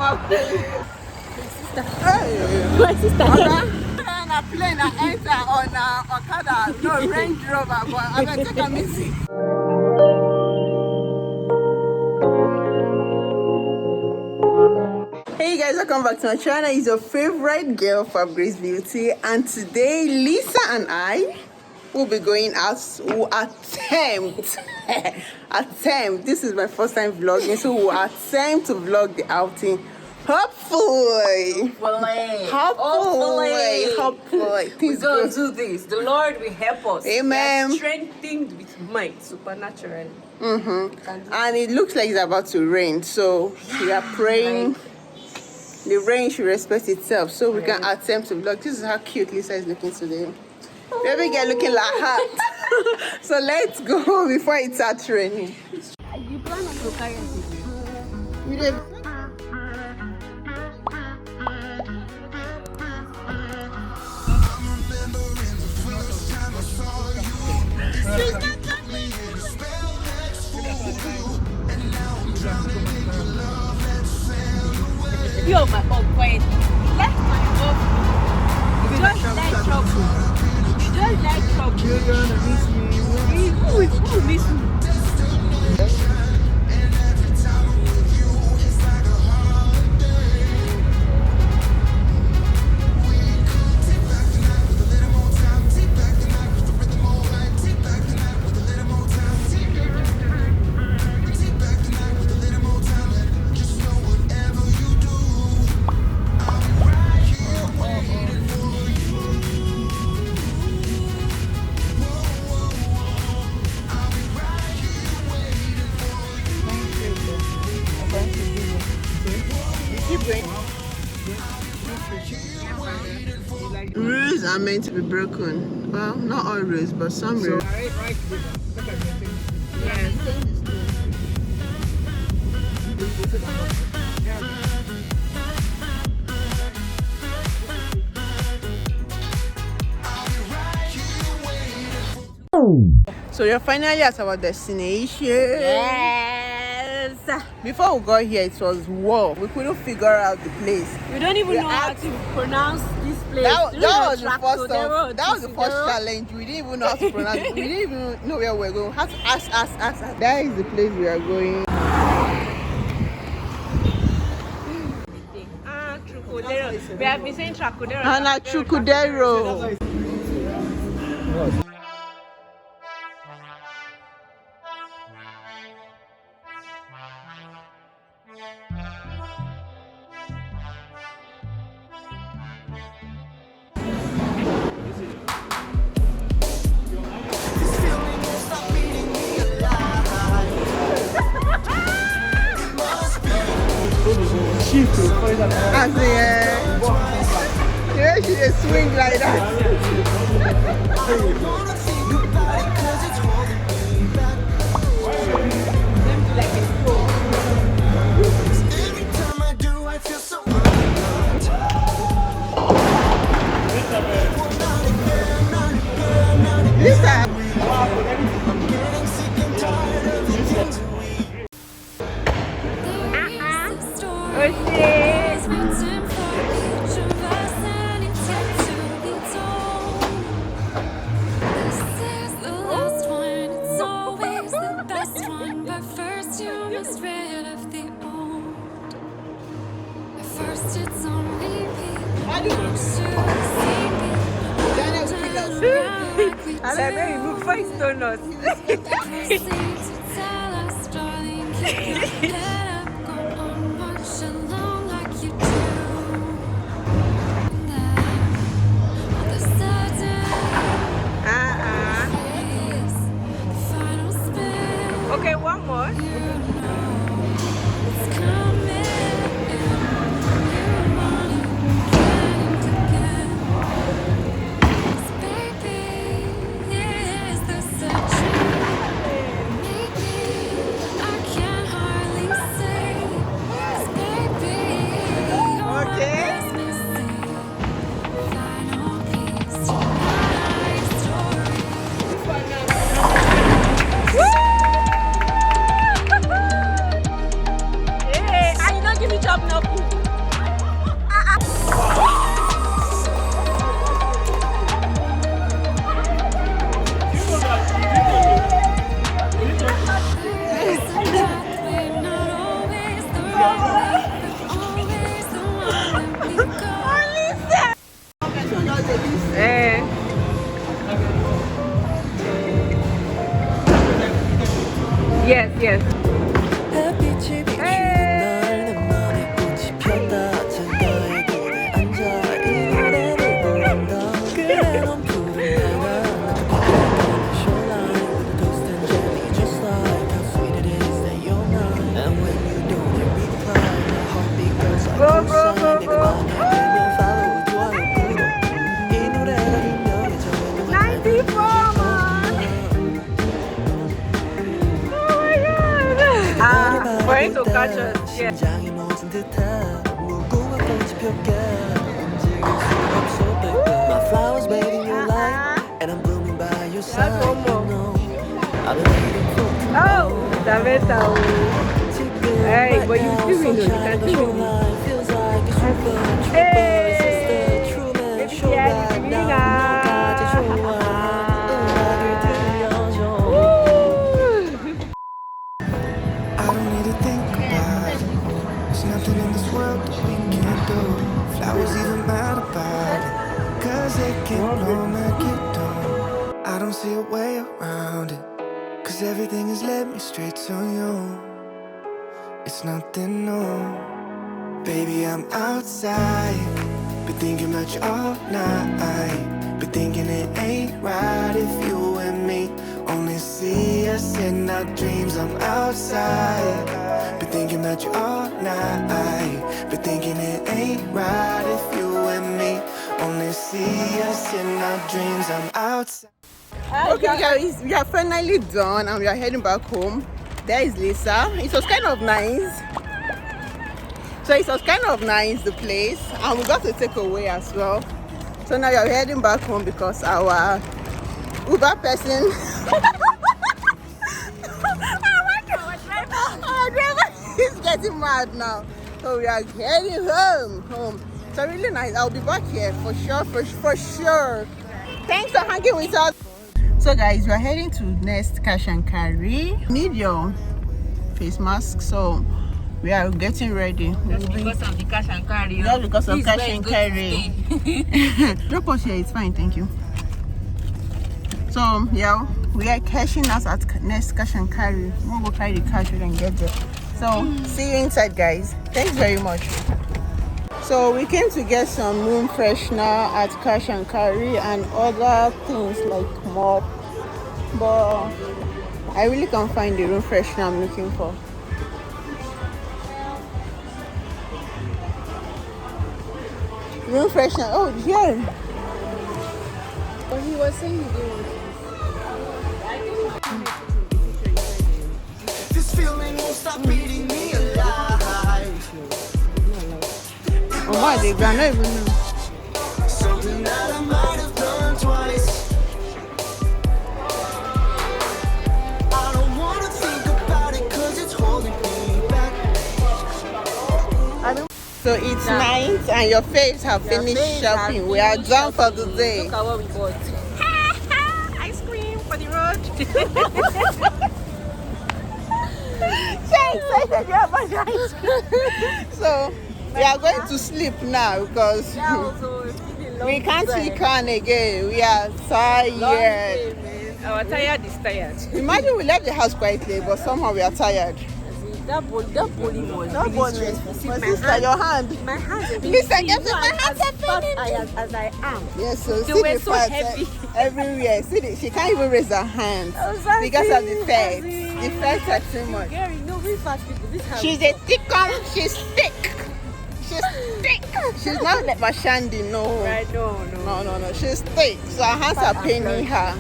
My sister. On a plane, I enter on Okada, no Range Rover, but I'm gonna take a missing. Hey guys, welcome back to my channel. It's your favorite girl, FabGrace Beauty, and today Lisa and I will be going out to attempt. This is my first time vlogging, so we'll attempt to vlog the outing. Hopefully. We're going to do this. The Lord will help us. Amen. We are strengthened with might, supernaturally. And it looks like it's about to rain, so we are praying the rain should respect itself, so we can attempt to vlog. This is how cute Lisa is looking today. Baby girl looking like her. So let's go before it starts raining. You plan to carry We did. You're my boyfriend. That's my boyfriend. You just like trouble. You just like trouble. You're gonna miss me. Who miss me? Rules are meant to be broken. Well, not all rules, but some rules. So you're finally at our destination. Yes. Before we got here, it was war. We couldn't figure out the place. We don't even know how to pronounce this place. That was the Trukadero, that was the first challenge. We didn't even know how to pronounce it. We didn't even know where we're going. We had to ask. That is the place we are going. Trukadero. We have been saying Trukadero. Hana Trukadero. As the way she just swing like that. Lisa. And I know you will fight donuts. Okay, one more. I can't hardly say Yes. 햇빛이 비추는 날 내 맘에 꽃이 폈다 창가에 그대 앉아 이 노래를 부른다 그래 넌 푸른 나라 난 shoreline with a toast and jelly just like how sweet it is that you're mine and when you don't hit reply my heartbeat goes like Go, a go, sign go, 내가 go. 만약이면 follow 좋아요 구독 이 노래가 유명해져 왜 너만 94. For him to catch us, yeah. 심장이 멎은 듯한 무궁화 꽃이 폈게 움직일 수 없어 baby My flowers waiting your light and I'm blooming by your side one more. No, I've been waiting for Oh, the better. Hey, but you do it, you can do it. Feels like a super Hey, sister Truman baby, show yeah, right baby, now yeah. 너까지 좋아 음악을 들려줘 I don't need to think about it. There's nothing in this world that we can't do. Flowers even mad about it. Cause they can't blow make it down. I don't see a way around it. Cause everything has led me straight to you. It's nothing new. Baby, I'm outside. Been thinking about you all night. Been thinking it ain't right if you and me only see us in our dreams. I'm outside. Been thinking about you all night. Been thinking it ain't right if you and me only see us in our dreams. I'm outside. Okay, guys, we are finally done and we are heading back home. There is Lisa. It was kind of nice. So it was kind of nice, the place, and we got to take away as well. So now we are heading back home because our Uber person our driver is getting mad now. So we are heading home. So really nice. I'll be back here for sure. Thanks for hanging with us. So guys, we are heading to next cash and carry. Need your face mask, so we are getting ready. Just because of the cash and carry. Just because of This cash is and where carry. it's going to Drop us here, it's fine, thank you. So yeah, we are cashing us at next cash and carry. We'll go carry the cash, we can get there. So see you inside, guys. Thanks very much. So we came to get some room freshener at cash and carry and other things like mop, but I really can't find the room freshener I'm looking for. Room freshener, oh here. But he was saying he didn't. This feeling won't stop beating me alive. Oh my, they don't even know. Something that I might have done twice. I don't wanna think about it cause it's holding me back. So it's night and your face have finished shopping. We are done for the day. Look at what we bought. Ice cream for the road. So we are going to sleep now because we can't see can again. We are tired. Our tired is tired. Imagine we left the house quite late, but somehow we are tired. That bowling was No really bonnet. stressful. See, My my sister, hand- your hand. My hands are being Listen, get to my hands are fat paining. as I am. Yes, so They see were the so fat heavy. everywhere. See, she can't even raise her hand Exactly, because of the fat. exactly. The fat are too much. Gary, no, we fat people. This house. She's a thick she's thick. She's thick. She's not like Mashandi, no. Right, no. No. She's thick. So her hands are paining her.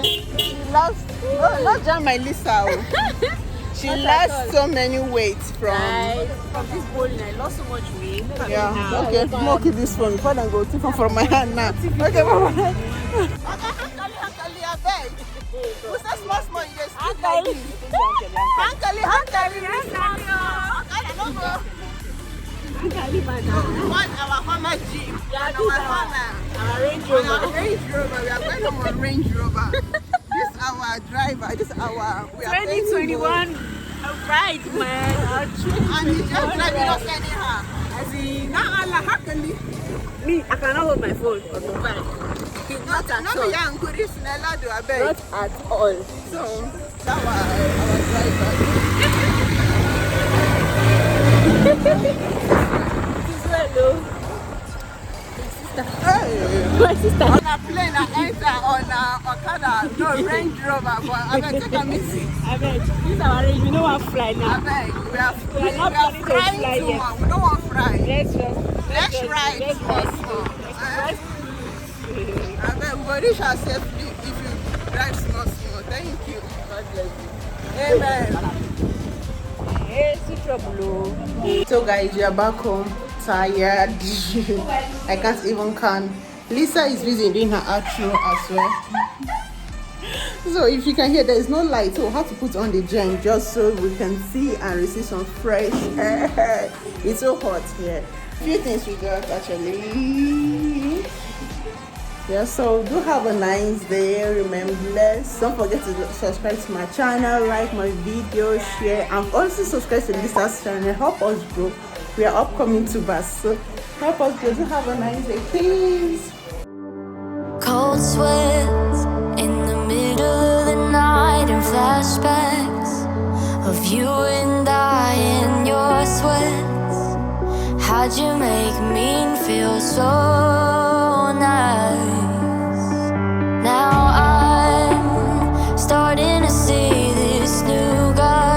She lost, not just my Lisa. She Not at lost all. so many weights from. From this bowling, I lost so much weight. Look at me Yeah, now. okay. More keep this phone before I go take one from my hand now. Okay, bye. Hankali, I beg. Who's that small, you just speak like this? Hankali. What our Hummer Jeep? Yeah, And our Hummer. Our Range And our Range Rover. We are going on a Range Rover. This is our driver. This is our. We are taking 2021. Right, man. Our and he's just driving us anyhow. As in, Now Allah Hakali. me, I cannot hold my phone on the back. Not at Not all. me young good is Nella do I beg. Not at all. So that was our driver. Hello. Hey. My sister. On a plane, I enter on a Okada, no Range Rover, but I beg, take a missing. I bet. This is our range. We don't want to fly I now. beg, we are not planning to flying fly too yet. much. We don't want to fly. Let's go. Let's ride Let's small, ride. small. Let's I beg, we will reach ourselves if you drive small, small. Thank you. God bless you. Amen. Hey, see trouble. So guys, we are back home, tired. I can't even can. Lisa is busy doing her outro as well. So if you can hear, there is no light, so we'll have to put on the gen just so we can see and receive some fresh air. It's so hot here. Few things we got actually. Yeah, so do have a nice day. Remember, don't forget to subscribe to my channel, like my video, share, and also subscribe to Lisa's channel. Help us grow. We are upcoming to bus, so help us grow. Do have a nice day, please. Cold sweats in the middle of the night and flashbacks of you and I in your sweats. How'd you make me feel so